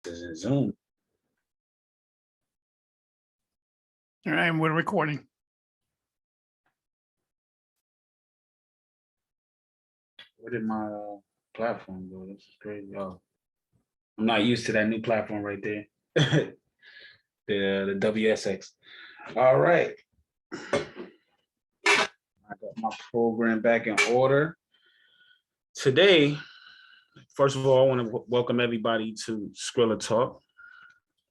This is Zoom. All right, we're recording. Where did my platform go? This is crazy. Oh, I'm not used to that new platform right there. the WSX. All right. I got my program back in order. Today, first of all, I want to welcome everybody to Skrilla Talk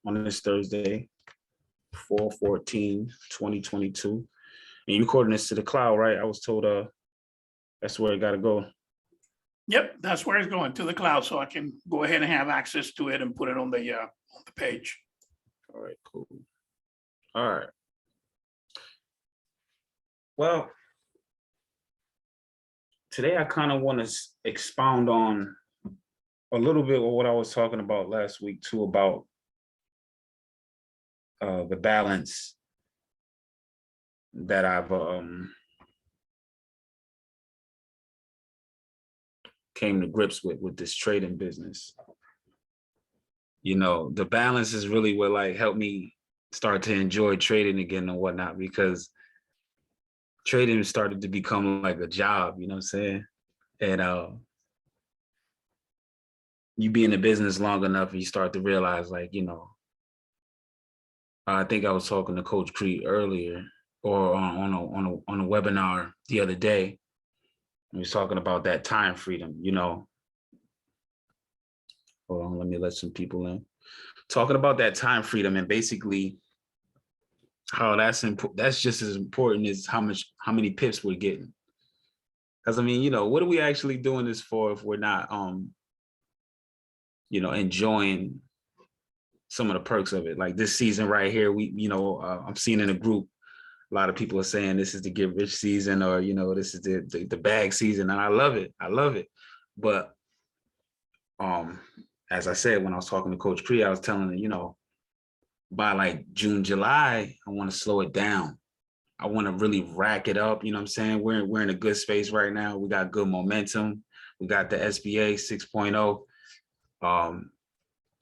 on this Thursday, 4/14/2022. And you recording this to the cloud, right? I was told that's where it got to go. Yep, that's where it's going, to the cloud, so I can go ahead and have access to it and put it on the page. All right, cool. All right. Well, today I kind of want to expound on a little bit of what I was talking about last week too, about the balance that I've came to grips with this trading business. You know, the balance is really what like helped me start to enjoy trading again and whatnot, because trading started to become like a job, you know what I'm saying? And you be in the business long enough and you start to realize, like, you know, I think I was talking to Coach Cree earlier, or on a webinar the other day. We was talking about that time freedom, you know. Hold on, let me let some people in. Talking about that time freedom, and basically how that's just as important as how many pips we're getting. Because I mean, you know, what are we actually doing this for if we're not you know, enjoying some of the perks of it? Like this season right here, we, you know, I'm seeing in a group, a lot of people are saying this is the get rich season, or, you know, this is the bag season. And I love it. I love it. But as I said, when I was talking to Coach Cree, I was telling him, you know, by like June, July, I want to slow it down. I want to really rack it up. You know what I'm saying? We're in a good space right now. We got good momentum. We got the SBA 6.0.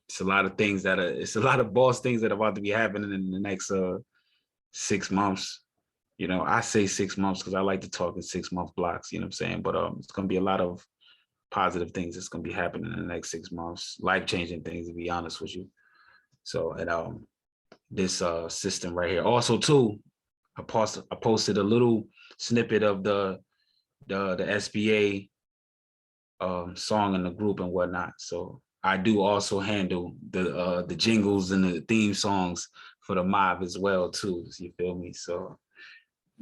It's a lot of things it's a lot of boss things that are about to be happening in the next 6 months. You know, I say 6 months because I like to talk in 6-month blocks, you know what I'm saying? But it's going to be a lot of positive things that's going to be happening in the next 6 months, life-changing things, to be honest with you. So, and this system right here. Also, too, I posted a little snippet of the SBA song in the group and whatnot. So I do also handle the jingles and the theme songs for the mob as well too. You feel me? So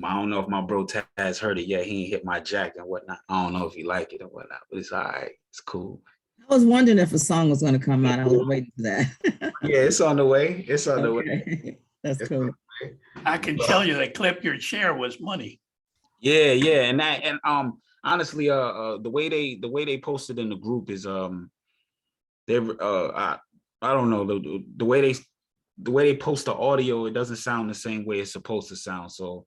I don't know if my bro Taz heard it yet. He ain't hit my jack and whatnot. I don't know if he like it or whatnot, but it's all right. It's cool. I was wondering if a song was going to come out. I was waiting for that. Yeah, it's on the way. It's on the way. That's cool. I can tell you that clip your chair was money. Yeah, and honestly, the way they posted in the group is they I don't know, the way they post the audio, it doesn't sound the same way it's supposed to sound. So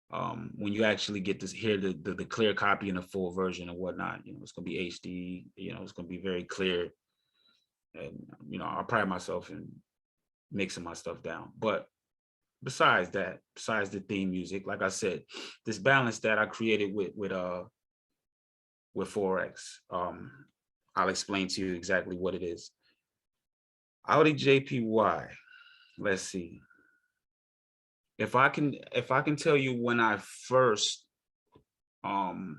when you actually get to hear the clear copy and the full version and whatnot, you know, it's gonna be HD. You know, it's gonna be very clear. And you know, I pride myself in mixing my stuff down. But besides the theme music, like I said, this balance that I created with Forex, I'll explain to you exactly what it is. Audi JPY. Let's see. If I can tell you when I first started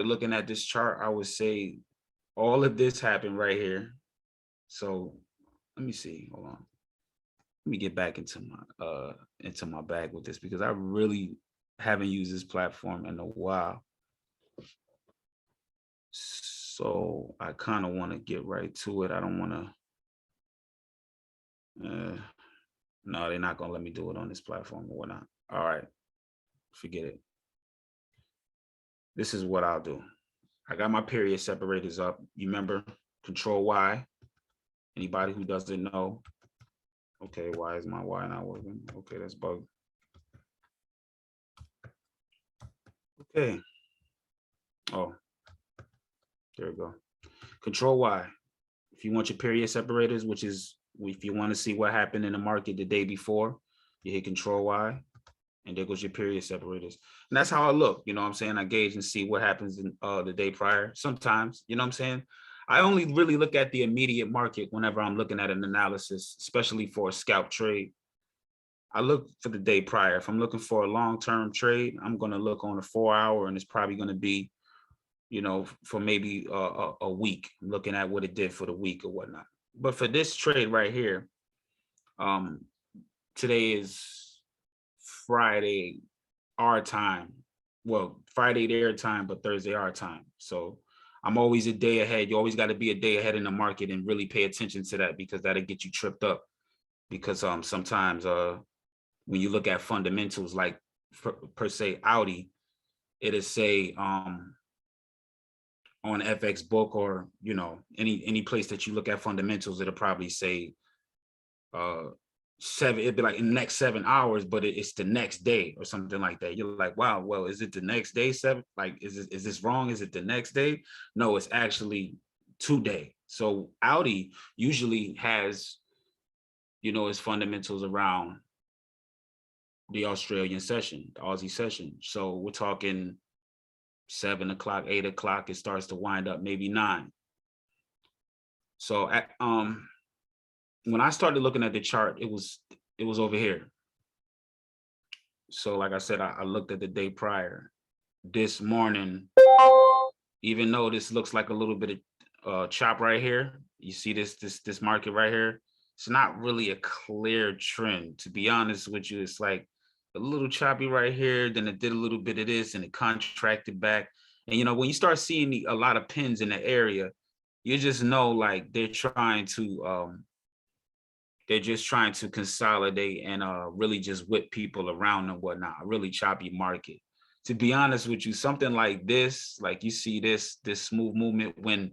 looking at this chart, I would say all of this happened right here. So let me see. Hold on. Let me get back into my bag with this, because I really haven't used this platform in a while. So I kind of want to get right to it. I don't want to. No, they're not gonna let me do it on this platform or whatnot. All right, forget it. This is what I'll do. I got my period separators up. You remember Control Y? Anybody who doesn't know? Okay, why is my Y not working? Okay, that's bug. Okay. Oh, there we go. Control Y. if you want your period separators, which is if you want to see what happened in the market the day before, you hit Control Y, and there goes your period separators. And that's how I look, you know what I'm saying? I gauge and see what happens in the day prior. Sometimes, you know what I'm saying? I only really look at the immediate market whenever I'm looking at an analysis, especially for a scalp trade. I look for the day prior. If I'm looking for a long-term trade, I'm going to look on a 4-hour, and it's probably going to be, you know, for maybe a week, I'm looking at what it did for the week or whatnot. But for this trade right here, today is Friday, our time. Well, Friday their time, but Thursday our time. So I'm always a day ahead. You always got to be a day ahead in the market and really pay attention to that, because that'll get you tripped up. Because sometimes when you look at fundamentals, like per se Audi, it'll say on FX book, or you know, any place that you look at fundamentals, it'll probably say it'd be like in the next 7 hours, but it's the next day or something like that. You're like, wow, well, is it the next day? Like, is this wrong? Is it the next day? No, it's actually today. So Audi usually has, you know, its fundamentals around the Australian session, the Aussie session. So we're talking 7 o'clock, 8 o'clock, it starts to wind up maybe 9. So when I started looking at the chart, it was over here. So like I said, I looked at the day prior. This morning, even though this looks like a little bit of chop right here, you see this market right here, it's not really a clear trend. To be honest with you, it's like a little choppy right here, then it did a little bit of this and it contracted back. And you know, when you start seeing a lot of pins in the area, you just know like they're just trying to consolidate and really just whip people around and whatnot. A really choppy market. To be honest with you, something like this, like you see this smooth movement when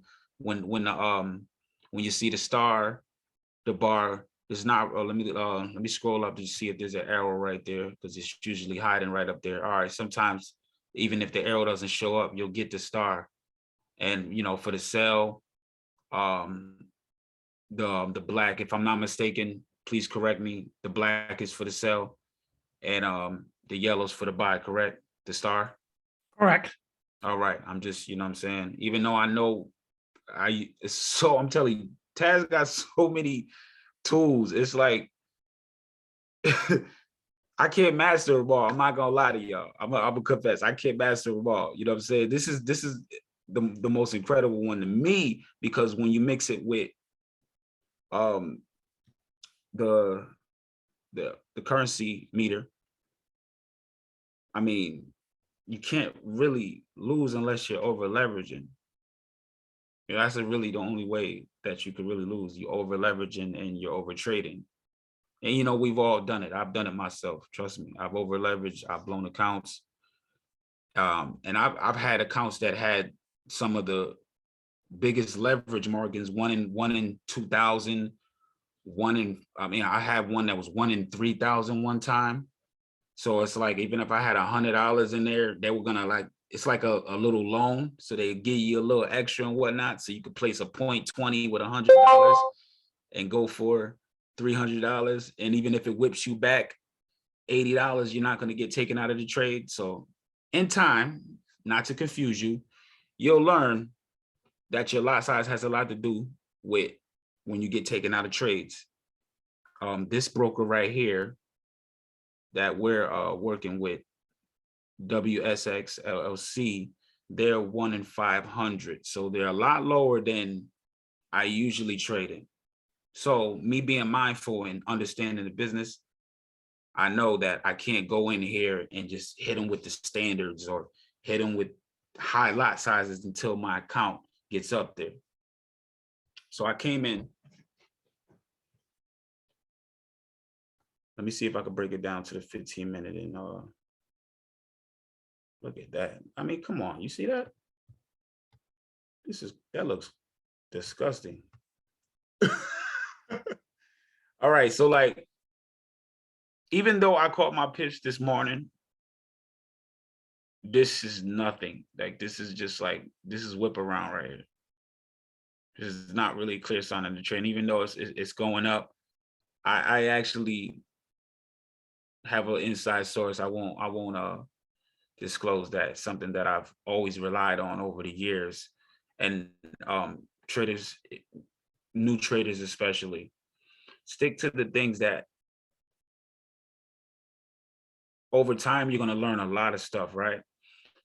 you see the star, the bar is not. Let me scroll up to see if there's an arrow right there, because it's usually hiding right up there. All right, sometimes even if the arrow doesn't show up, you'll get the star. And you know, for the sell, the black, if I'm not mistaken, please correct me, the black is for the sell, and the yellow's for the buy, correct? The star. Correct. All right, I'm just, you know what I'm saying, even though I know I'm telling you, Taz got so many tools. It's like I can't master them all. I'm not gonna lie to y'all. I'm gonna confess, I can't master them all. You know what I'm saying? This is the most incredible one to me, because when you mix it with the currency meter, I mean, you can't really lose unless you're over leveraging. You know, that's really the only way that you could really lose. You over leveraging and you're over trading. And you know, we've all done it. I've done it myself. Trust me. I've over leveraged. I've blown accounts. And I've had accounts that had some of the biggest leverage margins, one in 2,000, I had one that was 1 in 3,000 one time. So it's like, even if I had $100 in there, they were gonna like, it's like a little loan. So they give you a little extra and whatnot. So you could place a 0.20 with $100 and go for $300. And even if it whips you back $80, you're not going to get taken out of the trade. So in time, not to confuse you, you'll learn that your lot size has a lot to do with when you get taken out of trades. This broker right here that we're working with, WSX LLC, they're 1 in 500. So they're a lot lower than I usually trade in. So me being mindful and understanding the business, I know that I can't go in here and just hit them with the standards or hit them with high lot sizes until my account gets up there. So I came in. Let me see if I can break it down to the 15-minute and look at that. I mean, come on, you see that? That looks disgusting. All right, so like, even though I caught my pitch this morning, this is nothing. Like, this is just like, this is whip around right here. There's not really a clear sign of the trend, even though it's going up. I actually have an inside source. I won't disclose that. Something that I've always relied on over the years, and traders, new traders especially, stick to the things that over time you're going to learn a lot of stuff, right?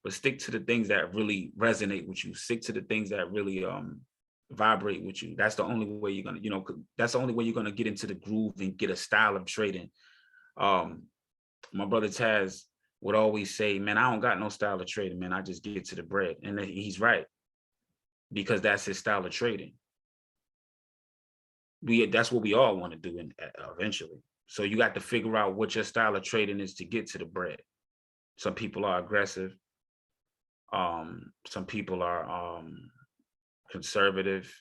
But stick to the things that really resonate with you. Stick to the things that really vibrate with you. That's the only way you're gonna, that's the only way you're gonna get into the groove and get a style of trading. My brother Taz would always say, man, I don't got no style of trading, man. I just get to the bread. And he's right, because that's his style of trading. That's what we all want to do eventually. So you got to figure out what your style of trading is to get to the bread. Some people are aggressive. Some people are conservative.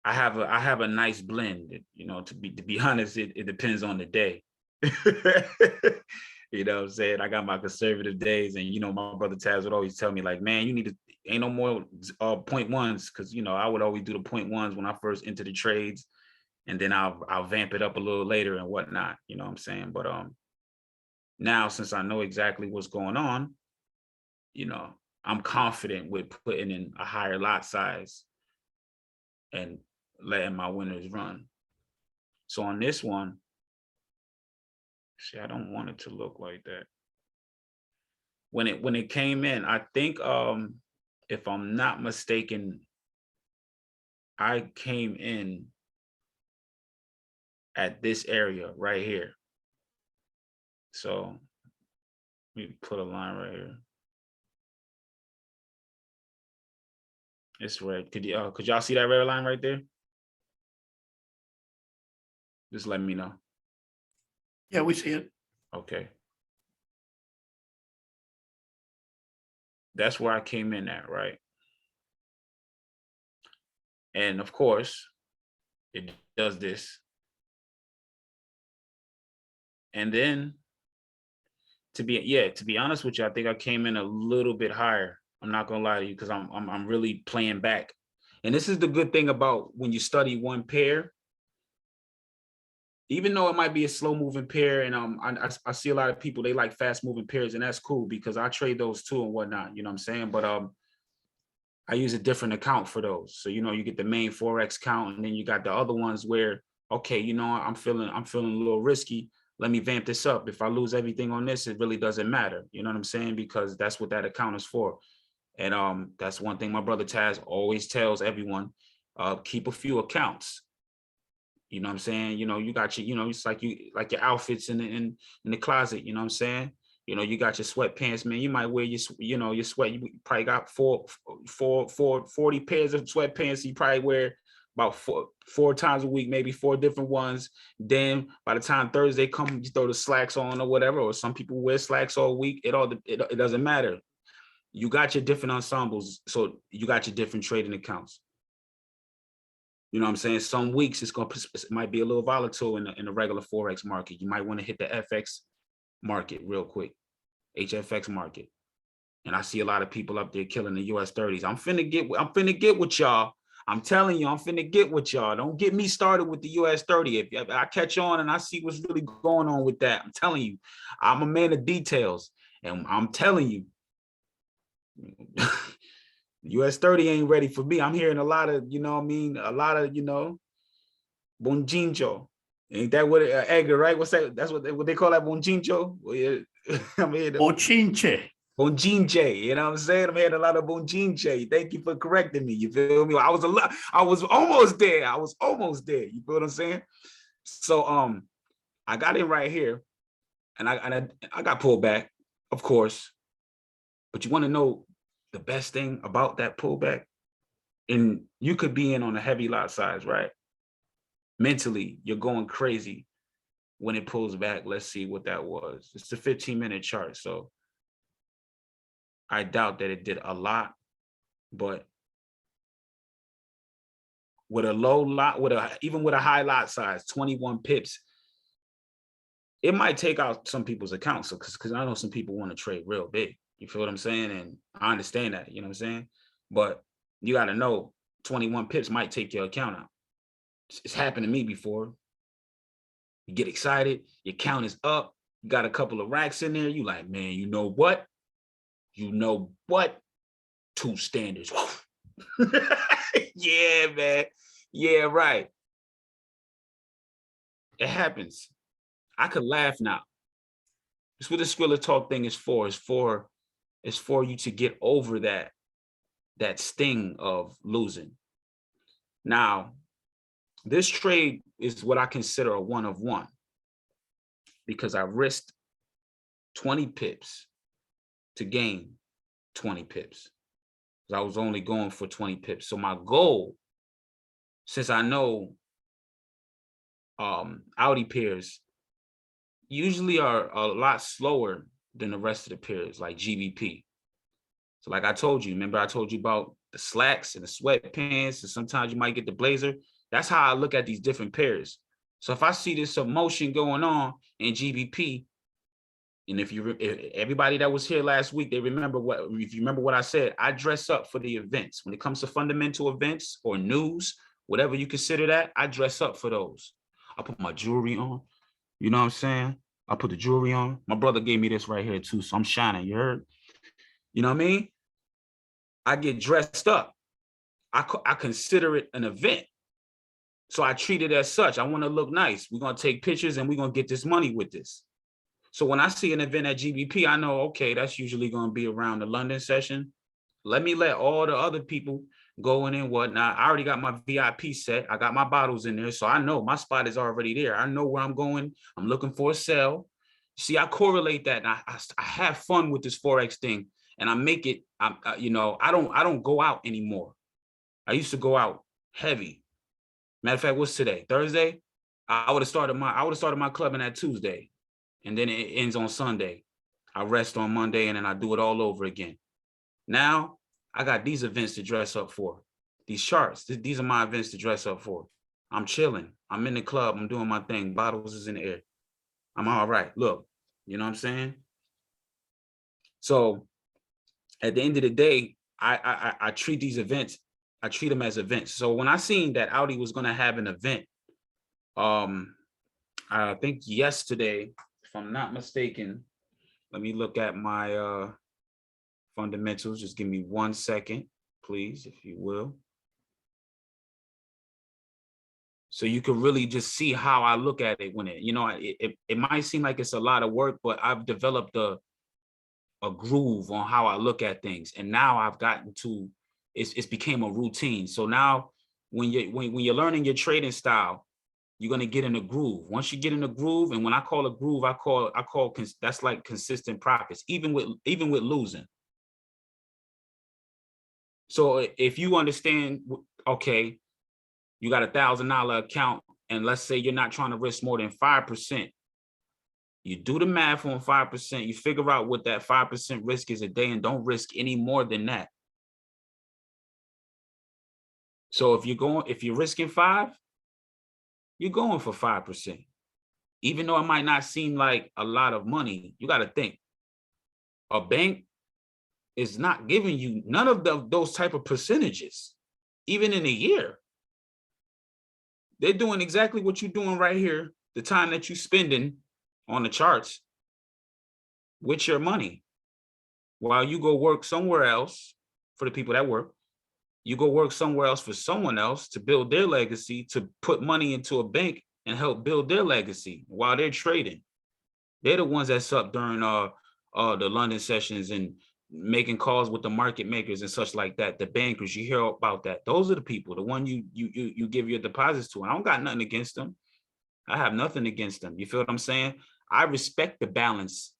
I have a nice blend, to be honest. It depends on the day. You know what I'm saying? I got my conservative days, and my brother Taz would always tell me, like, man, you need to, ain't no more 0.1s, because I would always do the 0.1s when I first enter the trades, and then I'll vamp it up a little later and whatnot. You know what I'm saying? But now, since I know exactly what's going on, I'm confident with putting in a higher lot size and letting my winners run. So on this one, see, I don't want it to look like that. When it came in, I think, if I'm not mistaken, I came in at this area right here. So let me put a line right here. It's red. Could y'all see that red line right there? Just let me know. Yeah, we see it. Okay. That's where I came in at, right? And of course, it does this. And then to be honest with you, I think I came in a little bit higher. I'm not gonna lie to you, because I'm really playing back. And this is the good thing about when you study one pair. Even though it might be a slow moving pair, and I see a lot of people, they like fast moving pairs, and that's cool because I trade those too and whatnot. You know what I'm saying? But I use a different account for those. So you get the main Forex account, and then you got the other ones where, okay, I'm feeling a little risky. Let me vamp this up. If I lose everything on this, it really doesn't matter. You know what I'm saying? Because that's what that account is for. And that's one thing my brother Taz always tells everyone: keep a few accounts. You know what I'm saying? You got your, it's like your outfits in the closet. You know what I'm saying? You got your sweatpants, man. You might wear your sweat. You probably got 40 pairs of sweatpants. You probably wear about four times a week, maybe 4 different ones. Then by the time Thursday comes, you throw the slacks on or whatever. Or some people wear slacks all week. It doesn't matter. You got your different ensembles, so you got your different trading accounts. You know what I'm saying? Some weeks it might be a little volatile in the regular Forex market. You might want to hit the FX market real quick, HFX market. And I see a lot of people up there killing the US 30s. I'm finna get with y'all. I'm telling you, I'm finna get with y'all. Don't get me started with the US 30. If I catch on and I see what's really going on with that, I'm telling you, I'm a man of details. And I'm telling you, US 30 ain't ready for me. I'm hearing a lot of, a lot of, bonjinjo. Ain't that what Edgar, right? What's that? That's what they call that, bonjinjo? Well, yeah. I'm hearing Bochinche. bonjinje. You know what I'm saying? I'm hearing a lot of bonjinje. Thank you for correcting me. You feel me? I was almost there. I was almost there. You feel what I'm saying? So I got in right here, and I got pulled back, of course. But you want to know the best thing about that pullback? And you could be in on a heavy lot size, right? Mentally, you're going crazy when it pulls back. Let's see what that was. It's a 15-minute chart, so I doubt that it did a lot. But with a low lot, even with a high lot size, 21 pips, it might take out some people's accounts. So because I know some people want to trade real big. You feel what I'm saying? And I understand that, you know what I'm saying? But you got to know, 21 pips might take your account out. It's happened to me before. You get excited, your count is up, you got a couple of racks in there, you like, man, you know what? You know what? 2 standards. Yeah, man. Yeah, right. It happens. I could laugh now. That's what the Skrilla Talk thing is for. It's for you to get over that sting of losing. Now, this trade is what I consider a 1 of 1 because I risked 20 pips to gain 20 pips. I was only going for 20 pips. So my goal, since I know Audi pairs usually are a lot slower than the rest of the pairs, like GBP. So like I told you, remember I told you about the slacks and the sweatpants, and sometimes you might get the blazer. That's how I look at these different pairs. So if I see this motion going on in GBP, and if everybody that was here last week, if you remember what I said, I dress up for the events. When it comes to fundamental events or news, whatever you consider that, I dress up for those. I put my jewelry on. You know what I'm saying? I put the jewelry on. My brother gave me this right here too, so I'm shining. You heard? You know what I mean? I get dressed up. I consider it an event. So I treat it as such. I want to look nice. We're going to take pictures and we're going to get this money with this. So when I see an event at GBP, I know, okay, that's usually going to be around the London session. Let me let all the other people go in and whatnot. I already got my VIP set. I got my bottles in there. So I know my spot is already there. I know where I'm going. I'm looking for a sell. See, I correlate that. And I have fun with this Forex thing. And I make it, I don't go out anymore. I used to go out heavy. Matter of fact, what's today? Thursday? I would have started my club in that Tuesday. And then it ends on Sunday. I rest on Monday and then I do it all over again. Now I got these events to dress up for. These charts, these are my events to dress up for. I'm chilling. I'm in the club. I'm doing my thing. Bottles is in the air. I'm all right. Look, you know what I'm saying? So at the end of the day, I treat these events, I treat them as events. So when I seen that Audi was going to have an event, I think yesterday, if I'm not mistaken, let me look at my fundamentals. Just give me 1 second, please, if you will. So you can really just see how I look at it when it might seem like it's a lot of work, but I've developed a groove on how I look at things. And now I've gotten to, it's became a routine. So now when you're learning your trading style, you're going to get in a groove. Once you get in a groove, and when I call a groove, I call that's like consistent profits, even with losing. So if you understand, okay, you got $1,000 account, and let's say you're not trying to risk more than 5%. You do the math on 5%, you figure out what that 5% risk is a day, and don't risk any more than that. So if you're risking 5, you're going for 5%. Even though it might not seem like a lot of money, you got to think, a bank is not giving you none of those type of percentages, even in a year. They're doing exactly what you're doing right here, the time that you're spending on the charts with your money. While you go work somewhere else, for the people that work, you go work somewhere else for someone else to build their legacy, to put money into a bank and help build their legacy while they're trading. They're the ones that's up during the London sessions and making calls with the market makers and such like that. The bankers, you hear about that. Those are the people, the one you give your deposits to. And I don't got nothing against them. I have nothing against them. You feel what I'm saying? I respect the balance.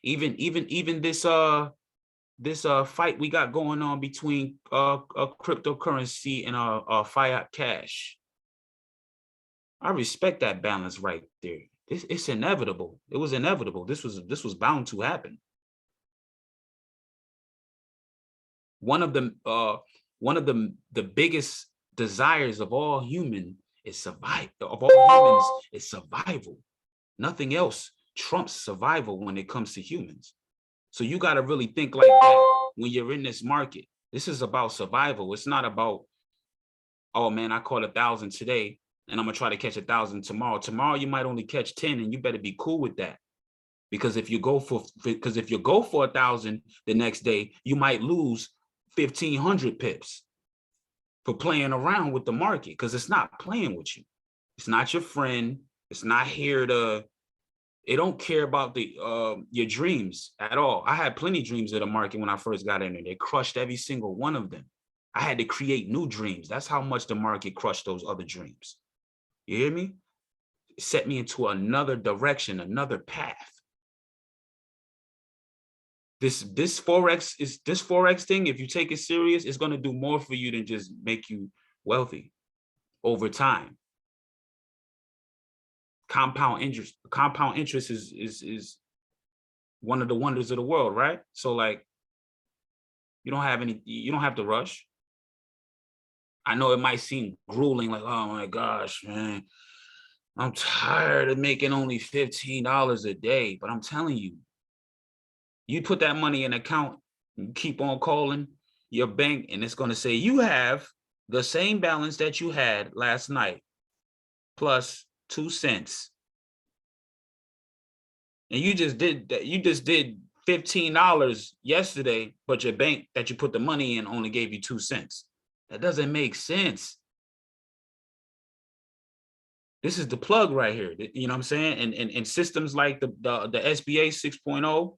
Even this fight we got going on between cryptocurrency and fiat cash. I respect that balance right there. It's inevitable. It was inevitable. This was bound to happen. One of the biggest desires of all human is survival. Nothing else trumps survival when it comes to humans. So you got to really think like that when you're in this market. This is about survival. It's not about oh man, I caught 1,000 today and I'm gonna try to catch 1,000 tomorrow. Tomorrow you might only catch 10, and you better be cool with that. Because if you go for 1,000 the next day, you might lose 1,500 pips for playing around with the market, because it's not playing with you. It's not your friend. It's not here to, it don't care about the your dreams at all. I had plenty of dreams of the market when I first got in there. They crushed every single one of them. I had to create new dreams. That's how much the market crushed those other dreams. You hear me? It set me into another direction, another path. This Forex thing, if you take it serious, it's going to do more for you than just make you wealthy over time. Compound interest is one of the wonders of the world, right? So like, you don't have to rush. I know it might seem grueling, like, oh my gosh, man, I'm tired of making only $15 a day, but I'm telling you, you put that money in an account, you keep on calling your bank, and it's going to say you have the same balance that you had last night, plus 2 cents. And you just did that. You just did $15 yesterday, but your bank that you put the money in only gave you 2 cents. That doesn't make sense. This is the plug right here. You know what I'm saying? And systems like the SBA 6.0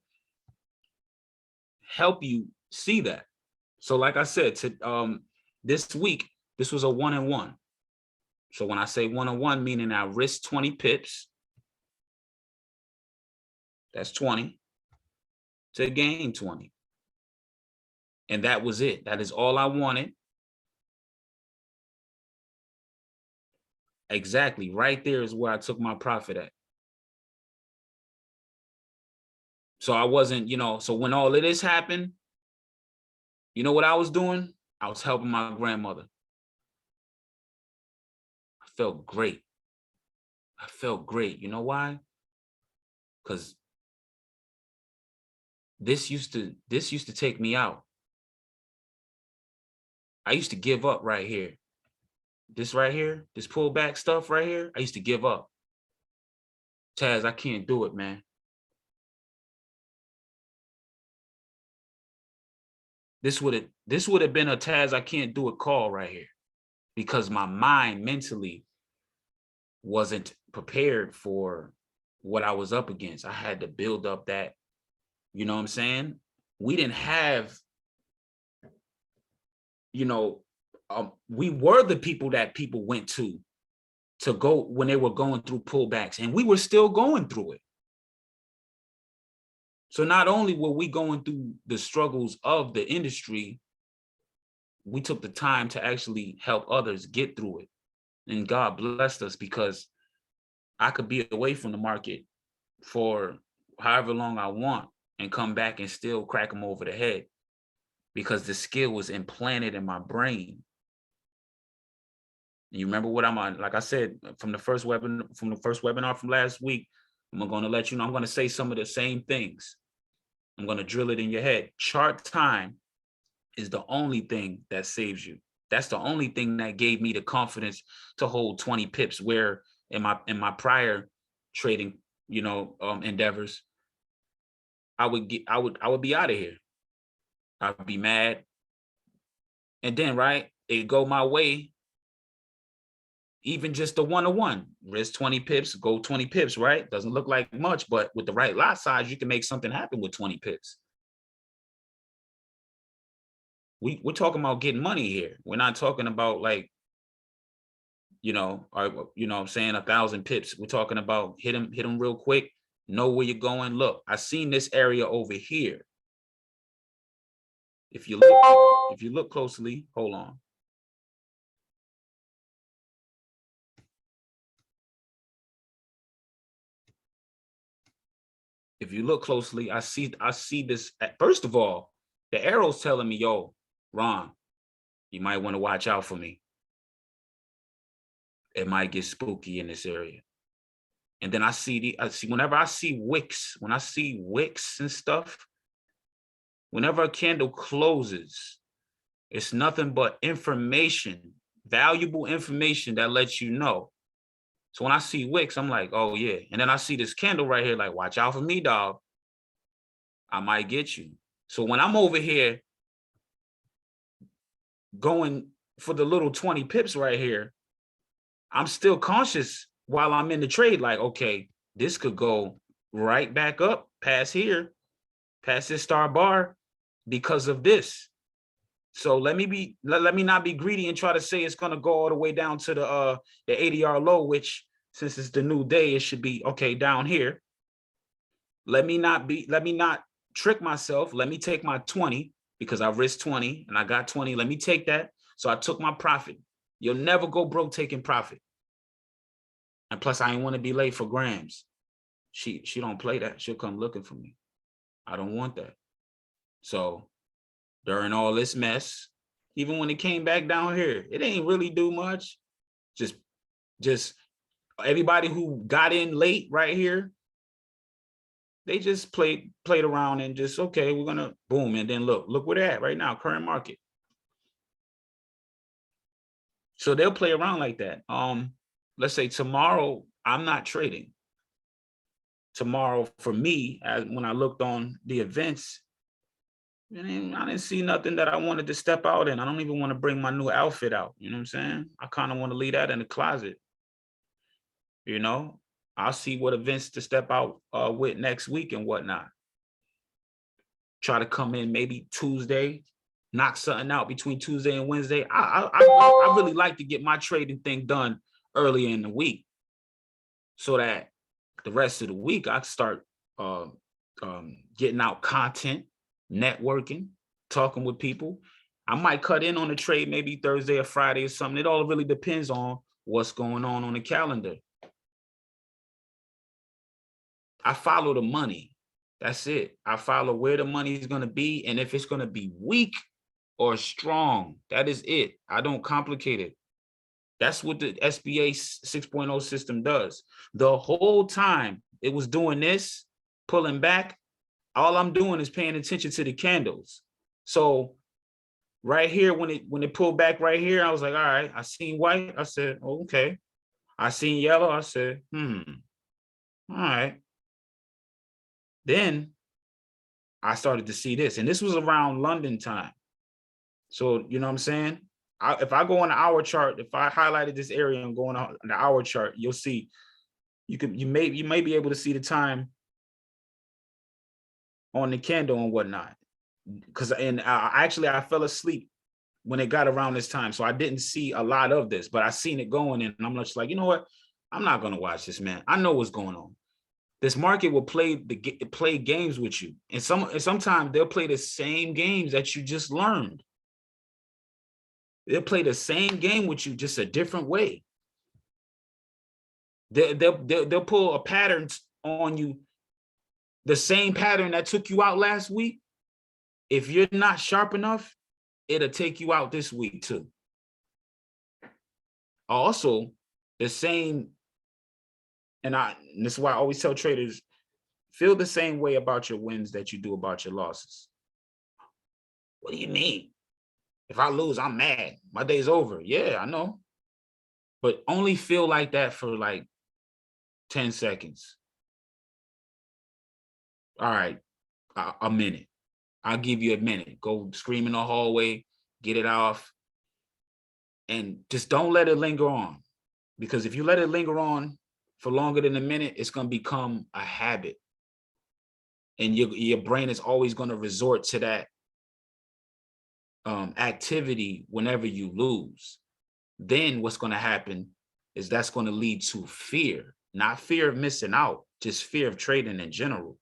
help you see that. So like I said, this week, this was a 1-on-1. So when I say 1-on-1, meaning I risk 20 pips, that's 20 to gain 20. And that was it. That is all I wanted. Exactly. Right there is where I took my profit at. So I wasn't, so when all of this happened, you know what I was doing? I was helping my grandmother. I felt great. I felt great. You know why? Because this used to take me out. I used to give up right here. This right here, this pullback stuff right here, I used to give up. Taz, I can't do it, man. This would have been a Taz, I can't do it call right here, because my mind mentally wasn't prepared for what I was up against. I had to build up that, you know what I'm saying? We didn't have, we were the people that people went to go when they were going through pullbacks, and we were still going through it. So not only were we going through the struggles of the industry, we took the time to actually help others get through it. And God blessed us, because I could be away from the market for however long I want and come back and still crack them over the head, because the skill was implanted in my brain. You remember what I'm on? Like I said, from the first webinar from last week, I'm going to let you know, I'm going to say some of the same things. I'm going to drill it in your head. Chart time is the only thing that saves you. That's the only thing that gave me the confidence to hold 20 pips, where in my prior trading, endeavors, I would be out of here. I'd be mad. And then, right, it'd go my way. Even just the 1-on-1, risk 20 pips, go 20 pips, right? Doesn't look like much, but with the right lot size, you can make something happen with 20 pips. We're talking about getting money here. We're not talking about like, I'm saying 1,000 pips. We're talking about hit them real quick, know where you're going. Look, I seen this area over here. If you look closely, hold on. If you look closely, I see this. First of all, the arrow's telling me, yo, Ron, you might want to watch out for me. It might get spooky in this area. And then I see whenever I see wicks, when I see wicks and stuff, whenever a candle closes, it's nothing but information valuable information that lets you know. So when I see wicks, I'm like, oh yeah. And then I see this candle right here, like, watch out for me, dog. I might get you. So when I'm over here going for the little 20 pips right here, I'm still conscious while I'm in the trade, like, okay, this could go right back up past here, past this star bar because of this. So let me not be greedy and try to say it's gonna go all the way down to the ADR low, which since it's the new day, it should be okay down here. Let me not trick myself. Let me take my 20 because I risked 20 and I got 20. Let me take that. So I took my profit. You'll never go broke taking profit. And plus, I ain't want to be late for grams. She don't play that. She'll come looking for me. I don't want that. So during all this mess, even when it came back down here, it ain't really do much. Just everybody who got in late right here, they just played around and just, okay, we're gonna boom. And then look where they're at right now, current market. So they'll play around like that. Let's say tomorrow, I'm not trading. Tomorrow for me, when I looked on the events, I didn't see nothing that I wanted to step out in. I don't even want to bring my new outfit out. You know what I'm saying? I kind of want to leave that in the closet. You know, I'll see what events to step out with next week and whatnot. Try to come in maybe Tuesday, knock something out between Tuesday and Wednesday. I really like to get my trading thing done earlier in the week so that the rest of the week I start getting out content, networking, talking with people. I might cut in on the trade maybe Thursday or Friday or something. It all really depends on what's going on the calendar. I follow the money. That's it. I follow where the money is going to be and if it's going to be weak or strong. That is it. I don't complicate it. That's what the SBA 6.0 system does. The whole time it was doing this, pulling back, all I'm doing is paying attention to the candles. So right here, when it pulled back right here, I was like, all right, I seen white. I said, oh, okay. I seen yellow. I said, all right. Then I started to see this, and this was around London time. So, you know what I'm saying? If I go on the hour chart, if I highlighted this area and go on the hour chart, you'll see, you may be able to see the time on the candle and whatnot. I fell asleep when it got around this time. So I didn't see a lot of this, but I seen it going and I'm just like, you know what? I'm not going to watch this, man. I know what's going on. This market will play games with you. And sometimes they'll play the same games that you just learned. They'll play the same game with you, just a different way. They'll pull a pattern on you, the same pattern that took you out last week. If you're not sharp enough, it'll take you out this week too. Also, the same, and this is why I always tell traders, feel the same way about your wins that you do about your losses. What do you mean? If I lose, I'm mad. My day's over. Yeah, I know. But only feel like that for like 10 seconds. All right, a minute. I'll give you a minute. Go scream in the hallway, get it off, and just don't let it linger on. Because if you let it linger on for longer than a minute, it's going to become a habit. And your brain is always going to resort to that activity whenever you lose. Then what's going to happen is that's going to lead to fear, not fear of missing out, just fear of trading in general.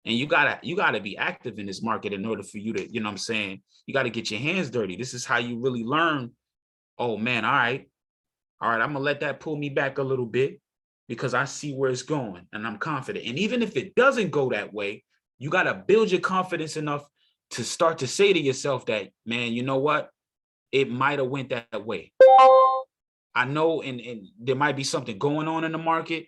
And you gotta be active in this market in order for you to, you know what I'm saying? You got to get your hands dirty. This is how you really learn. Oh man, all right, I'm gonna let that pull me back a little bit because I see where it's going and I'm confident. And even if it doesn't go that way, you got to build your confidence enough to start to say to yourself that, man, you know what? It might have went that way. I know, and there might be something going on in the market,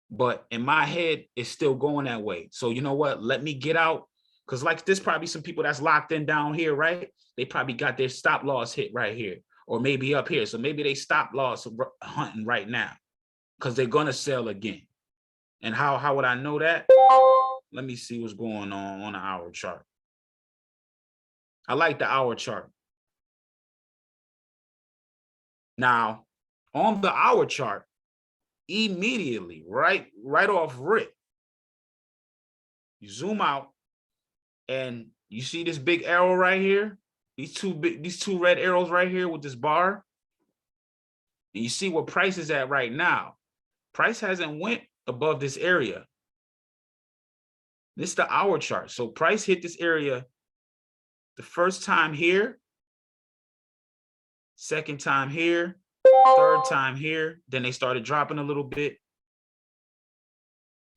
but in my head, it's still going that way. So you know what? Let me get out. Because like there's probably some people that's locked in down here, right? They probably got their stop loss hit right here. or maybe up here. So maybe they stop loss hunting right now because they're going to sell again. And how would I know that? Let me see what's going on the hour chart. I like the hour chart. Now, on the hour chart, immediately, right off rip, you zoom out and you see this big arrow right here, these two red arrows right here with this bar, and you see what price is at right now. Price hasn't went above this area. This is the hour chart. So price hit this area the first time here, second time here, third time here. Then they started dropping a little bit.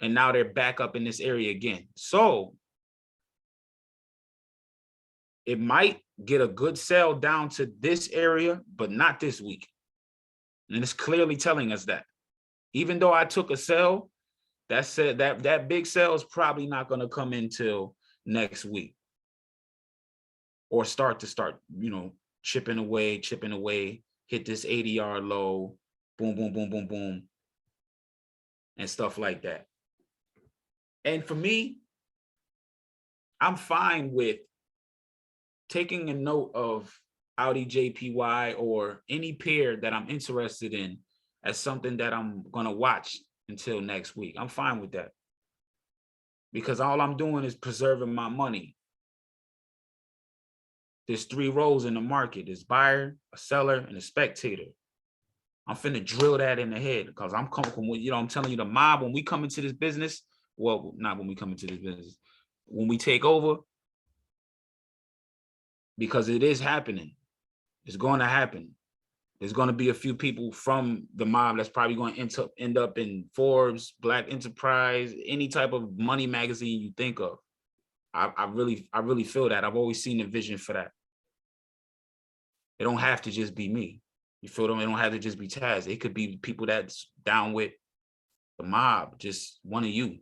And now they're back up in this area again. So it might get a good sell down to this area, but not this week. And it's clearly telling us that. Even though I took a sell, that said that big sell is probably not going to come until next week. Or start, chipping away, hit this 80-yard low, boom, boom, boom, boom, boom, and stuff like that. And for me, I'm fine with taking a note of Audi JPY or any pair that I'm interested in as something that I'm going to watch until next week. I'm fine with that. Because all I'm doing is preserving my money. There's 3 roles in the market. There's buyer, a seller, and a spectator. I'm finna drill that in the head because I'm comfortable with, I'm telling you, the mob, when we come into this business, well, not when we come into this business, when we take over, because it is happening. It's going to happen. There's going to be a few people from the mob that's probably going to end up in Forbes, Black Enterprise, any type of money magazine you think of. I really feel that. I've always seen the vision for that. It don't have to just be me. You feel them? It don't have to just be Taz. It could be people that's down with the mob, just one of you.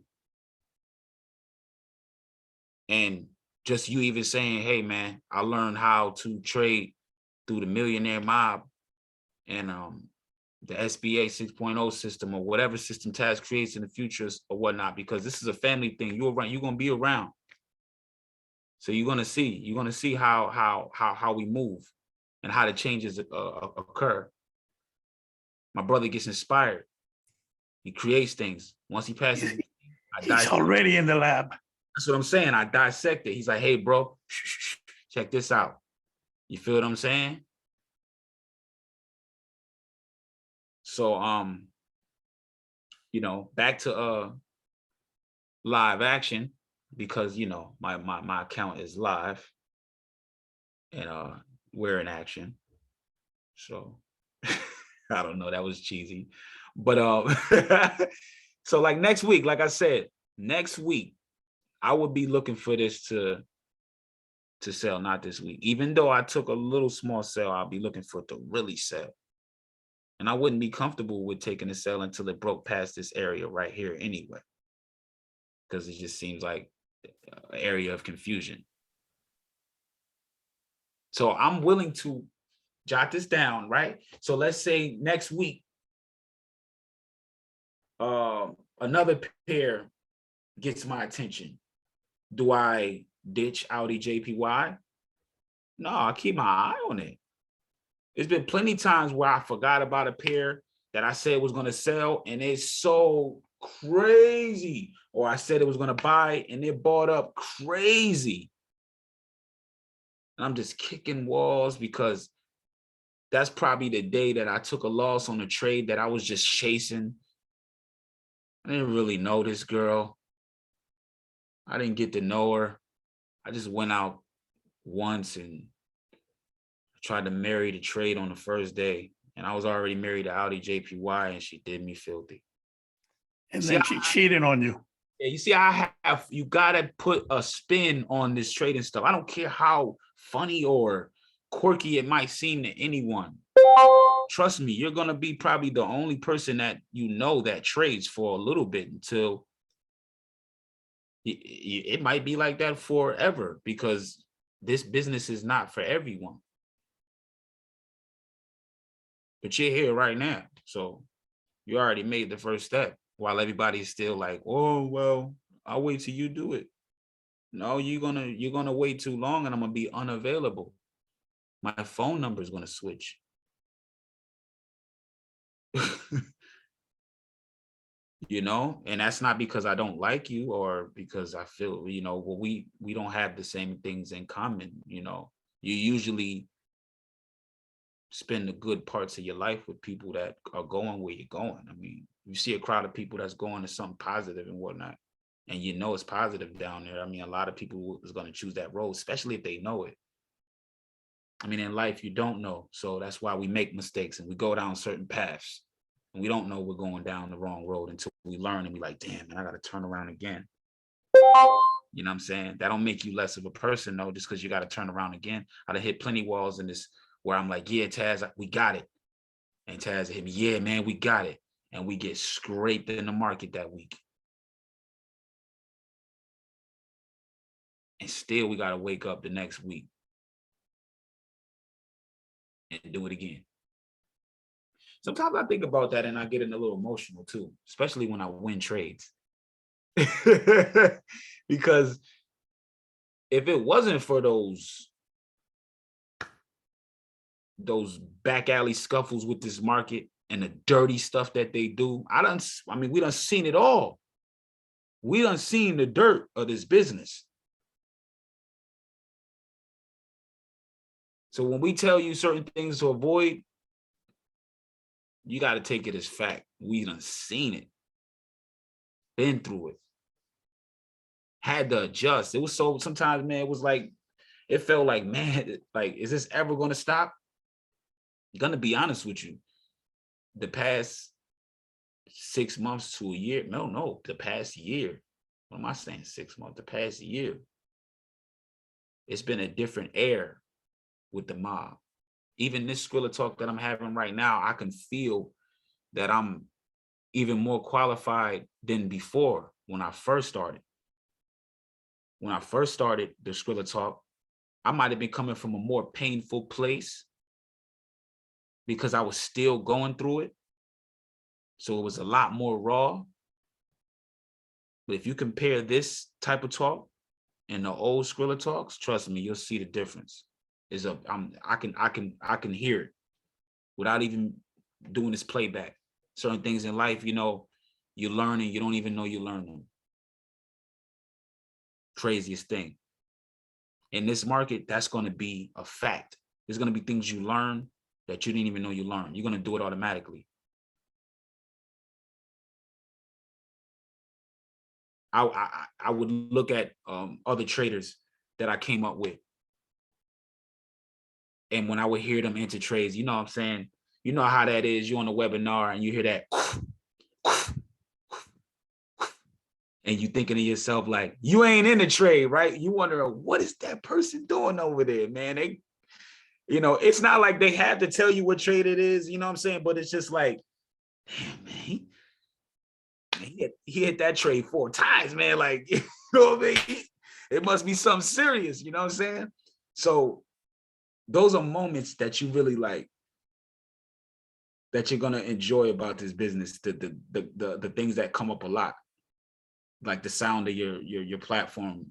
And just you even saying, hey, man, I learned how to trade through the Millionaire Mob and the SBA 6.0 system or whatever system Taz creates in the future or whatnot, because this is a family thing. You're going to be around. So you're going to see how we move and how the changes occur. My brother gets inspired. He creates things. Once he passes, he's already in the lab. That's what I'm saying. I dissect it. He's like, hey, bro, check this out. You feel what I'm saying? So, back to live action, because, my account is live and we're in action. So I don't know, that was cheesy. But so like next week, like I said, next week, I would be looking for this to sell, not this week. Even though I took a little small sell, I'll be looking for it to really sell. And I wouldn't be comfortable with taking a sell until it broke past this area right here anyway, because it just seems like an area of confusion. So I'm willing to jot this down, right? So let's say next week, another pair gets my attention. Do I ditch Audi JPY? No, I keep my eye on it. There's been plenty of times where I forgot about a pair that I said was going to sell and it sold crazy, or I said it was going to buy and it bought up crazy. And I'm just kicking walls because that's probably the day that I took a loss on a trade that I was just chasing. I didn't really know this girl. I didn't get to know her. I just went out once and tried to marry the trade on the first day. And I was already married to Audi JPY and she did me filthy. And then she cheated on you. Yeah, you see, you gotta put a spin on this trading stuff. I don't care how funny or quirky it might seem to anyone. Trust me, you're gonna be probably the only person that that trades for a little bit until it might be like that forever, because this business is not for everyone. but you're here right now. So you already made the first step, while everybody's still like, oh, well, I'll wait till you do it. No, you're gonna wait too long and I'm gonna be unavailable. My phone number is gonna switch. You know, and that's not because I don't like you or because I feel, you know, well, we don't have the same things in common. You know, you usually spend the good parts of your life with people that are going where you're going. I mean, you see a crowd of people that's going to something positive and whatnot, and you know it's positive down there. I mean, a lot of people is going to choose that road, especially if they know it. I mean, in life, you don't know. So that's why we make mistakes and we go down certain paths. And we don't know we're going down the wrong road until we learn and be like, damn, man, I got to turn around again. You know what I'm saying? That don't make you less of a person, though, just because you got to turn around again. I'd have hit plenty walls in this where I'm like, yeah, Taz, we got it. And Taz hit me, yeah, man, we got it. And we get scraped in the market that week. And still we got to wake up the next week and do it again. Sometimes I think about that and I get a little emotional too, especially when I win trades. Because if it wasn't for those back alley scuffles with this market and the dirty stuff that they do, we done seen it all. We done seen the dirt of this business. So when we tell you certain things to avoid, you got to take it as fact. We done seen it, been through it, had to adjust. It was so, sometimes, man, it was like, it felt like, man, like, is this ever going to stop? I'm going to be honest with you. The past 6 months to a year, no, the past year. What am I saying? 6 months, the past year. It's been a different air with the mob. Even this Skrilla talk that I'm having right now, I can feel that I'm even more qualified than before when I first started. When I first started the Skrilla talk, I might have been coming from a more painful place because I was still going through it. So it was a lot more raw. But if you compare this type of talk and the old Skrilla talks, trust me, you'll see the difference. I can hear it without even doing this playback. Certain things in life, you know, you learn and you don't even know you learn them. Craziest thing. In this market, that's going to be a fact. There's going to be things you learn that you didn't even know you learned. You're going to do it automatically. I would look at other traders that I came up with. And when I would hear them enter trades, you know what I'm saying? You know how that is. You're on a webinar and you hear that. And you thinking to yourself, like, you ain't in the trade, right? You wonder, what is that person doing over there, man? They, you know, it's not like they have to tell you what trade it is, you know what I'm saying? But it's just like, damn, man, he hit that trade 4 times, man. Like, you know what I mean? It must be something serious, you know what I'm saying? So those are moments that you really like, that you're gonna enjoy about this business. The things that come up a lot, like the sound of your platform.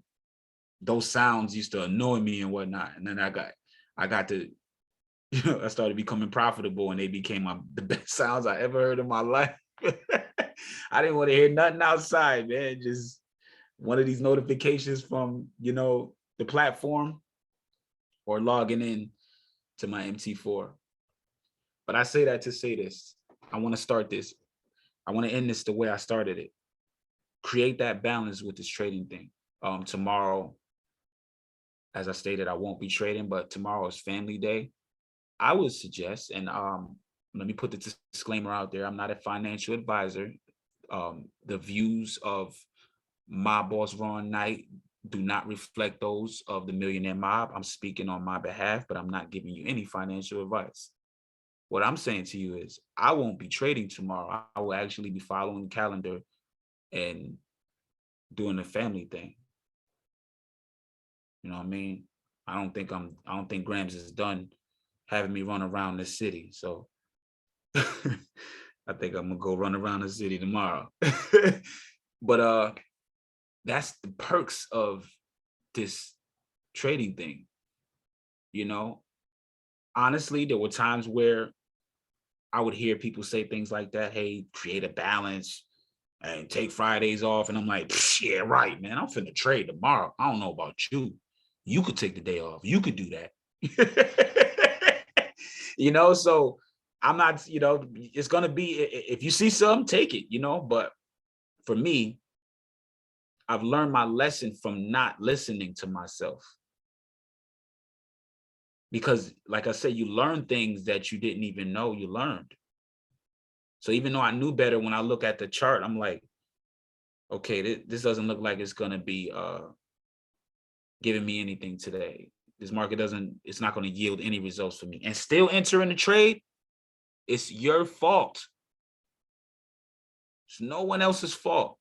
Those sounds used to annoy me and whatnot, and then I got to, you know, I started becoming profitable, and they became the best sounds I ever heard in my life. I didn't want to hear nothing outside, man. Just one of these notifications from, you know, the platform, or logging in to my MT4. But I say that to say this. I want to start this. I want to end this the way I started it. Create that balance with this trading thing. Tomorrow, as I stated, I won't be trading, but tomorrow is family day. I would suggest, and let me put the disclaimer out there, I'm not a financial advisor. The views of my boss, Ron Knight, do not reflect those of the Millionaire Mob. I'm speaking on my behalf, but I'm not giving you any financial advice. What I'm saying to you is, I won't be trading tomorrow. I will actually be following the calendar and doing the family thing. You know what I mean? I don't think Grams is done having me run around this city. So I think I'm gonna go run around the city tomorrow. But that's the perks of this trading thing. You know, honestly, there were times where I would hear people say things like that. Hey, create a balance and take Fridays off. And I'm like, yeah, right, man. I'm finna trade tomorrow. I don't know about you. You could take the day off. You could do that. You know, so I'm not, you know, it's gonna be, if you see something, take it, you know. But for me, I've learned my lesson from not listening to myself. Because like I said, you learn things that you didn't even know you learned. So even though I knew better, when I look at the chart, I'm like, okay, this doesn't look like it's gonna be giving me anything today. This market it's not gonna yield any results for me. And still entering the trade, it's your fault. It's no one else's fault.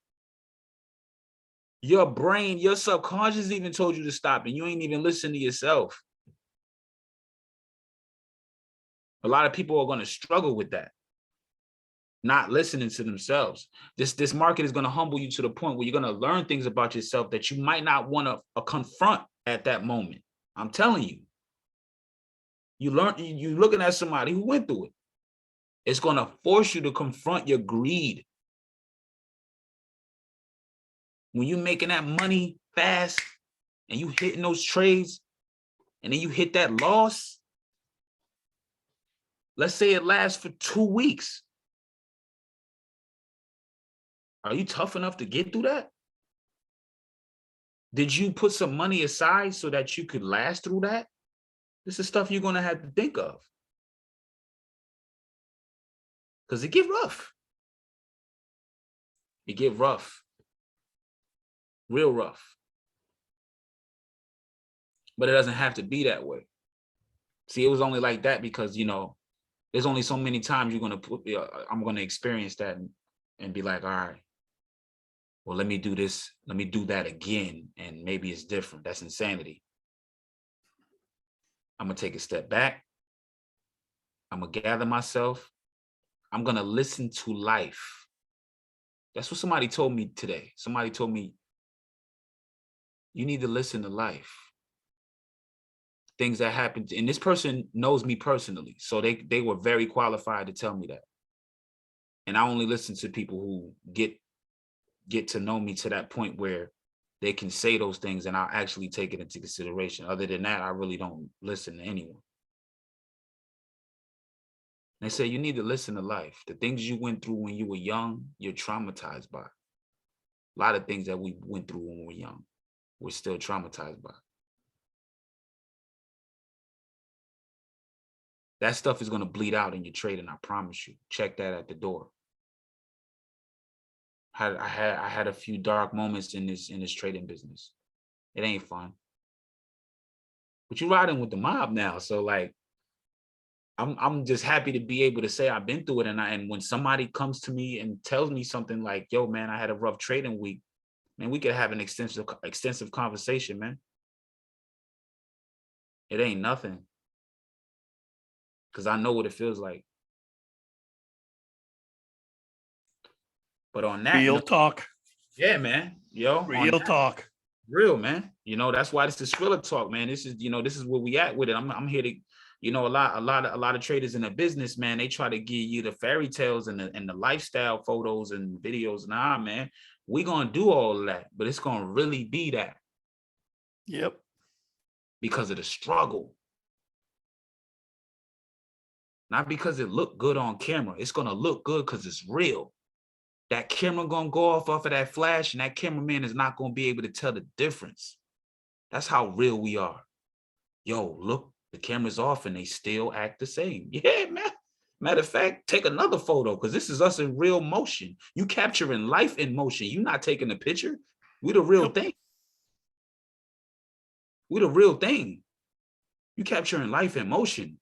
Your brain, your subconscious even told you to stop, and you ain't even listening to yourself. A lot of people are going to struggle with that, not listening to themselves. This market is going to humble you to the point where you're going to learn things about yourself that you might not want to confront at that moment. I'm telling you. You looking at somebody who went through it. It's going to force you to confront your greed. When you're making that money fast and you hitting those trades and then you hit that loss, let's say it lasts for 2 weeks. Are you tough enough to get through that? Did you put some money aside so that you could last through that? This is stuff you're going to have to think of. Because it get rough. It get rough. Real rough. But it doesn't have to be that way. See, it was only like that because, you know, there's only so many times you're going to I'm going to experience that and be like, all right, well, let me do this. Let me do that again. And maybe it's different. That's insanity. I'm going to take a step back. I'm going to gather myself. I'm going to listen to life. That's what somebody told me today. Somebody told me, you need to listen to life. Things that happened. And this person knows me personally. So they were very qualified to tell me that. And I only listen to people who get to know me to that point where they can say those things and I'll actually take it into consideration. Other than that, I really don't listen to anyone. They say you need to listen to life. The things you went through when you were young, you're traumatized by. A lot of things that we went through when we were young, we're still traumatized by. That stuff is going to bleed out in your trading, I promise you. Check that at the door. I had a few dark moments in this trading business. It ain't fun. But you're riding with the mob now, so like I'm just happy to be able to say I've been through it. And when somebody comes to me and tells me something like, yo, man, I had a rough trading week, man, we could have an extensive conversation, man. It ain't nothing. Because I know what it feels like. But on that Real note, talk. Yeah, man. Yo, Real talk. Real, man. You know, that's why this is SKRILLA talk, man. This is where we at with it. I'm here to, you know, a lot of traders in the business, man, they try to give you the fairy tales and the lifestyle photos and videos. Nah, man, we gonna do all of that, but it's gonna really be that. Yep. Because of the struggle. Not because it looked good on camera. It's gonna look good because it's real. That camera gonna go off of that flash, and that cameraman is not gonna be able to tell the difference. That's how real we are. Yo, look, the camera's off and they still act the same. Yeah, man. Matter of fact, take another photo because this is us in real motion. You capturing life in motion. You not taking a picture. We the real thing. We the real thing. You capturing life in motion.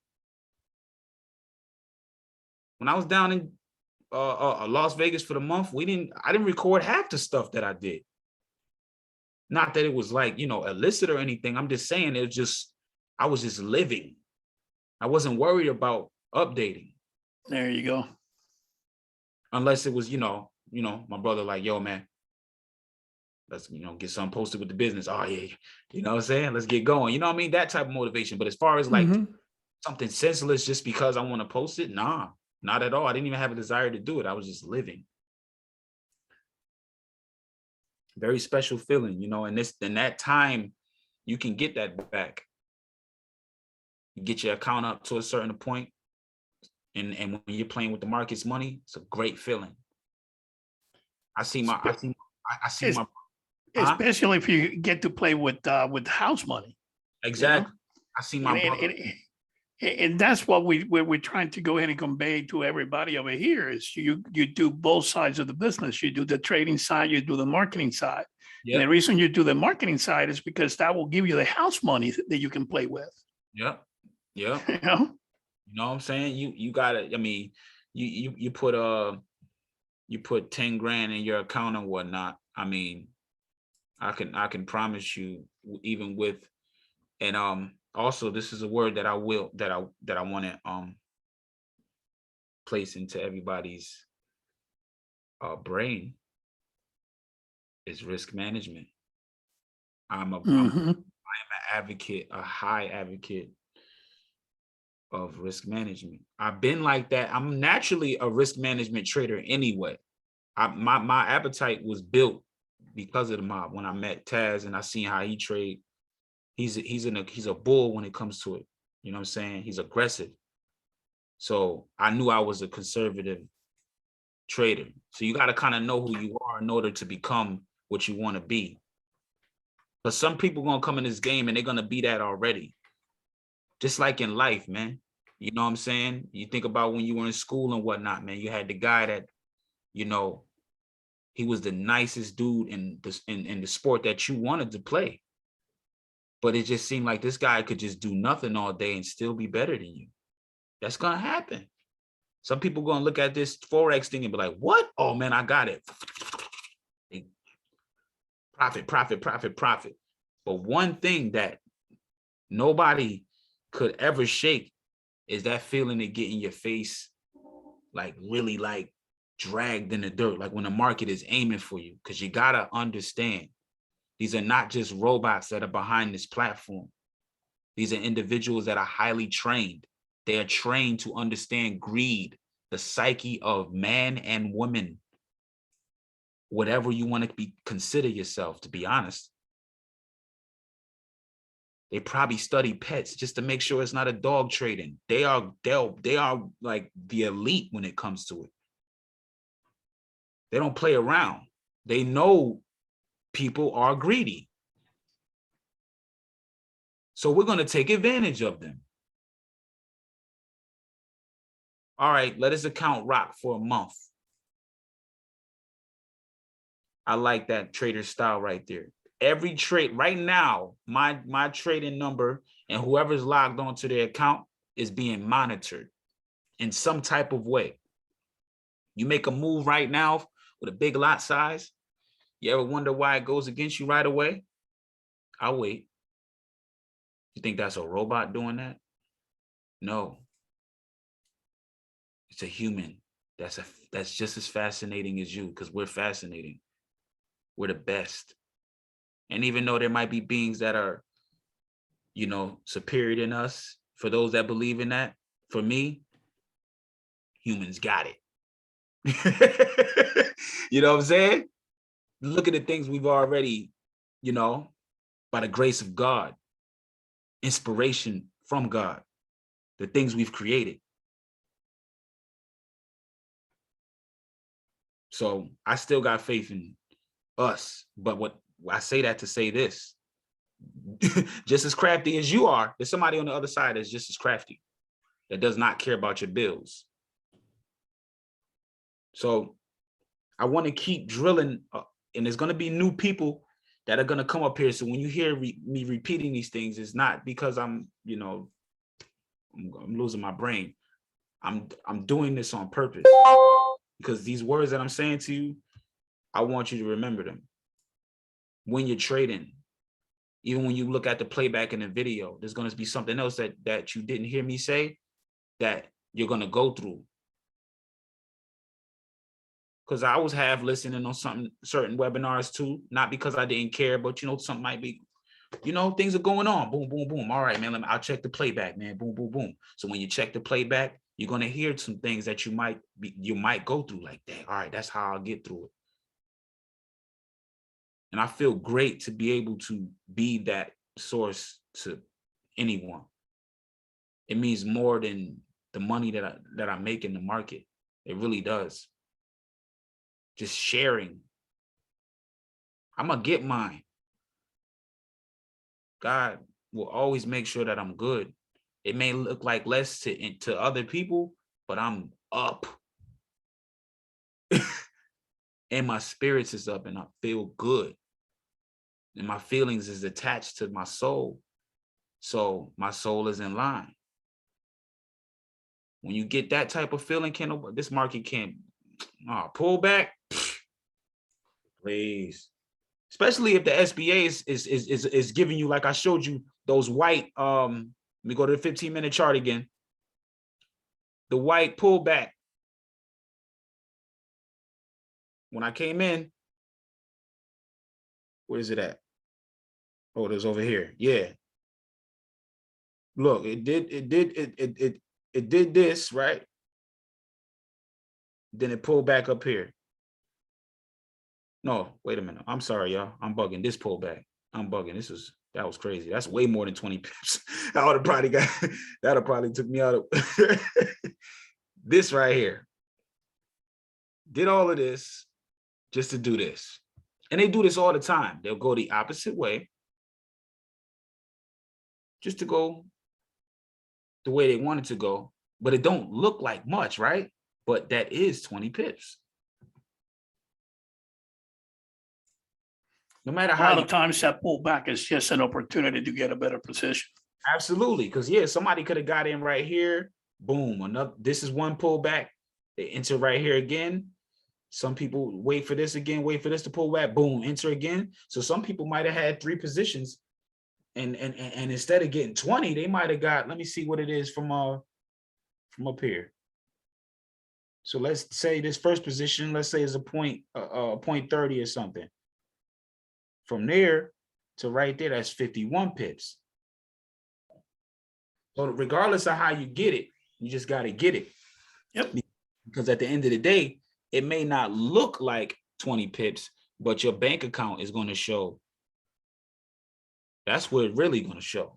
When I was down in Las Vegas for the month, I didn't record half the stuff that I did. Not that it was like, you know, illicit or anything. I'm just saying I was just living. I wasn't worried about updating. There you go. Unless it was, my brother like, yo, man, let's, get something posted with the business. Oh yeah. You know what I'm saying? Let's get going. You know what I mean? That type of motivation. But as far as like something senseless just because I want to post it, nah, not at all. I didn't even have a desire to do it. I was just living. Very special feeling, and in that time, you can get that back. You get your account up to a certain point, and when you're playing with the market's money, it's a great feeling. I see my. Especially if you get to play with house money. Exactly. I see my brother. And that's what we're trying to go ahead and convey to everybody over here is you do both sides of the business. You do the trading side, you do the marketing side. Yep. And the reason you do the marketing side is because that will give you the house money that you can play with. Yep. Yep. You know what I'm saying? You gotta, I mean, you put 10 grand in your account and whatnot. I mean, I can promise you, even with, and also this is a word that I want to place into everybody's brain, is risk management. I'm an advocate, a high advocate of risk management. I've been like that. I'm naturally a risk management trader anyway. My appetite was built because of the mob. When I met Taz and I seen how he trade, he's a bull when it comes to it. You know what I'm saying? He's aggressive. So I knew I was a conservative trader. So you got to kind of know who you are in order to become what you want to be. But some people gonna come in this game and they're gonna be that already. Just like in life, man. You know what I'm saying? You think about when you were in school and whatnot, man. You had the guy that, he was the nicest dude in the sport that you wanted to play. But it just seemed like this guy could just do nothing all day and still be better than you. That's gonna happen. Some people gonna look at this Forex thing and be like, what? Oh man, I got it. Profit, profit, profit, profit. But one thing that nobody could ever shake is that feeling to get in your face, like really like dragged in the dirt, like when the market is aiming for you, because you gotta understand, these are not just robots that are behind this platform. These are individuals that are highly trained. They are trained to understand greed, the psyche of man and woman, whatever you want to consider yourself, to be honest. They probably study pets just to make sure it's not a dog trading. They are like the elite when it comes to it. They don't play around. They know people are greedy. So we're going to take advantage of them. All right, let his account rock for a month. I like that trader style right there. Every trade right now, my trading number and whoever's logged onto their account is being monitored in some type of way. You make a move right now with a big lot size. You ever wonder why it goes against you right away? I'll wait. You think that's a robot doing that? No. It's a human. That's just as fascinating as you, because we're fascinating. We're the best. And even though there might be beings that are, superior than us, for those that believe in that, for me, humans got it. You know what I'm saying? Look at the things we've already, by the grace of God, inspiration from God, the things we've created. So I still got faith in us, but what I say that to say this, just as crafty as you are, there's somebody on the other side that's just as crafty, that does not care about your bills. So I want to keep drilling, and there's going to be new people that are going to come up here. So when you hear me repeating these things, it's not because I'm losing my brain. I'm doing this on purpose, because these words that I'm saying to you, I want you to remember them. When you're trading, even when you look at the playback in the video, there's going to be something else that you didn't hear me say that you're going to go through. because I was half listening on certain webinars too, not because I didn't care, but you know, something might be, you know, things are going on. Boom, boom, boom. All right, man. I'll check the playback, man. Boom, boom, boom. So when you check the playback, you're gonna hear some things that you might go through like that. All right, that's how I'll get through it. And I feel great to be able to be that source to anyone. It means more than the money that I make in the market. It really does. Just sharing. I'm gonna get mine. God will always make sure that I'm good. It may look like less to other people, but I'm up. And my spirits is up and I feel good. And my feelings is attached to my soul. So my soul is in line. When you get that type of feeling, this market can't pull back. Please. Especially if the SBA is giving you, like I showed you, those white, let me go to the 15-minute chart again. The white pullback. When I came in, where is it at? Oh, it was over here. Yeah. Look, it did this, right? Then it pulled back up here. No, wait a minute. I'm sorry, y'all. I'm bugging. This pullback. I'm bugging. That was crazy. That's way more than 20 pips. I would have probably that'd have probably took me out of this right here. Did all of this just to do this. And they do this all the time. They'll go the opposite way just to go the way they want it to go. But it don't look like much, right? But that is 20 pips. No matter how. A lot of times that pullback is just an opportunity to get a better position. Absolutely. Because yeah, somebody could have got in right here. Boom. This is one pullback. They enter right here again. Some people wait for this again, wait for this to pull back. Boom, enter again. So some people might have had 3 positions. And instead of getting 20, they might have got, let me see what it is from up here. So let's say this first position, let's say is a point 30 or something. From there to right there, that's 51 pips. So regardless of how you get it, you just got to get it. Yep. Because at the end of the day, it may not look like 20 pips, but your bank account is going to show. That's what it's really going to show.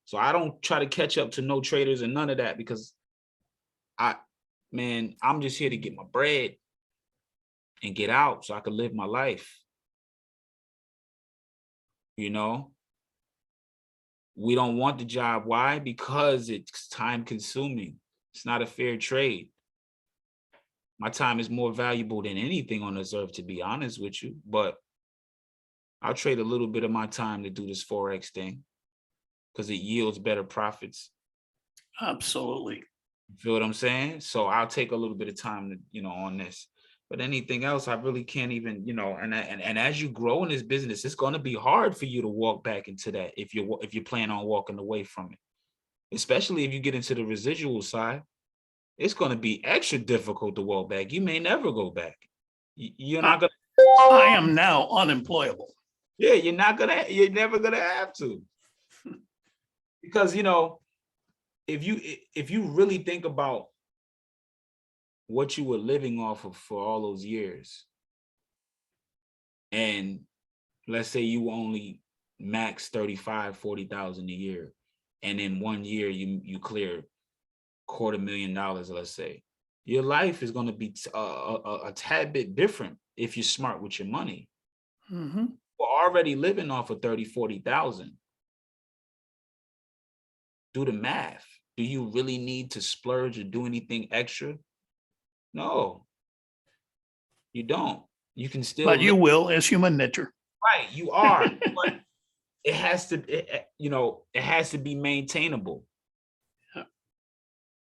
So I don't try to catch up to no traders and none of that, because I'm just here to get my bread and get out so I can live my life. You know, we don't want the job. Why? Because it's time consuming. It's not a fair trade. My time is more valuable than anything on this earth, to be honest with you. But I'll trade a little bit of my time to do this Forex thing because it yields better profits. Absolutely. You feel what I'm saying? So I'll take a little bit of time to, on this. But anything else, I really can't even, and as you grow in this business, it's going to be hard for you to walk back into that if you plan on walking away from it, especially if you get into the residual side. It's going to be extra difficult to walk back. You may never go back. You're not going to. I am now unemployable. Yeah, you're never going to have to. Because, if you really think about what you were living off of for all those years, and let's say you only max 35, 40,000 a year, and in 1 year you clear $250,000, let's say, your life is going to be a tad bit different if you're smart with your money. Mm-hmm. We're already living off of 30, 40,000. Do the math. Do you really need to splurge or do anything extra? No, you don't. You can still. But you will, as human nature. Right, you are. But it has to be maintainable.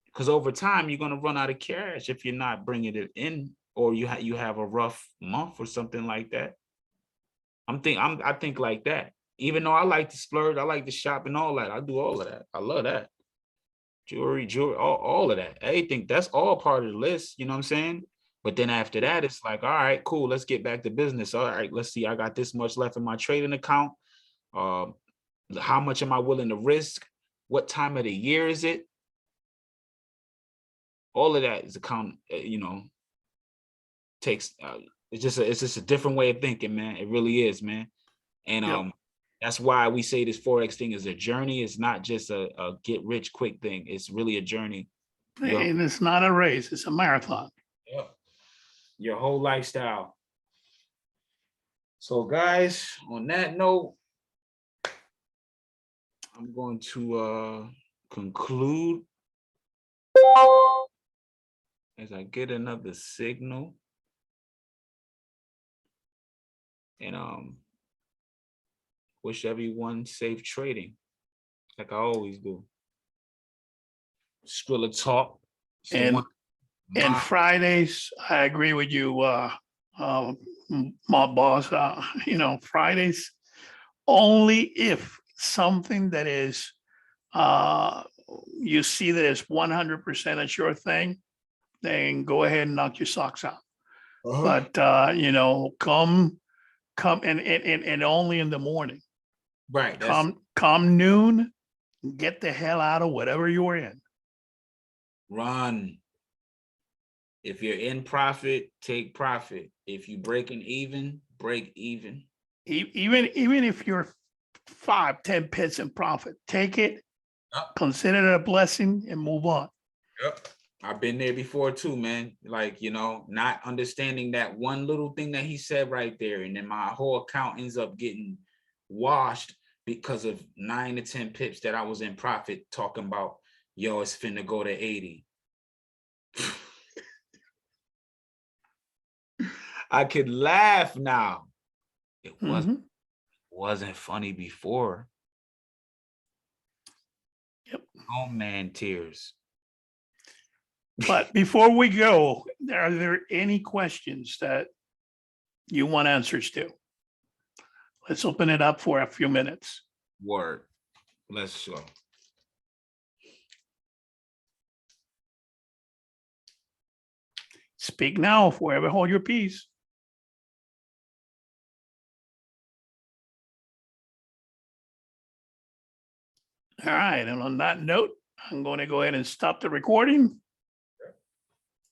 Because over time you're going to run out of cash if you're not bringing it in, or you have a rough month or something like that. I think like that. Even though I like to splurge, I like to shop and all that. I do all of that. I love that. jewelry, all of that. Everything, that's all part of the list, you know what I'm saying? But then after that, it's like, all right, cool, let's get back to business. All right, let's see, I got this much left in my trading account. Um, how much am I willing to risk? What time of the year is it? All of that is takes it's just a different way of thinking, man. It really is, man. And Yep. that's why we say this Forex thing is a journey. It's not just a get rich quick thing. It's really a journey. And it's not a race, it's a marathon. Yep. Your whole lifestyle. So guys, on that note, I'm going to conclude as I get another signal. And wish everyone safe trading, like I always do. Skrilla Talk. And Fridays, I agree with you, my boss. Fridays only if something that is you see that is 100% a sure thing, then go ahead and knock your socks out. But come and only in the morning. Right. Come noon, get the hell out of whatever you're in. Run. If you're in profit, take profit. If you breaking even, break even. Even if you're 5-10 pits in profit, take it, Yep. consider it a blessing, and move on. Yep. I've been there before too, man. Like, not understanding that one little thing that he said right there. And then my whole account ends up getting washed because of 9 to 10 pips that I was in profit talking about, yo, it's finna go to 80. I could laugh now. It wasn't funny before. Yep. Oh man, tears. But before we go, are there any questions that you want answers to? Let's open it up for a few minutes. Word. Let's go. Speak now, forever hold your peace. All right, and on that note, I'm going to go ahead and stop the recording.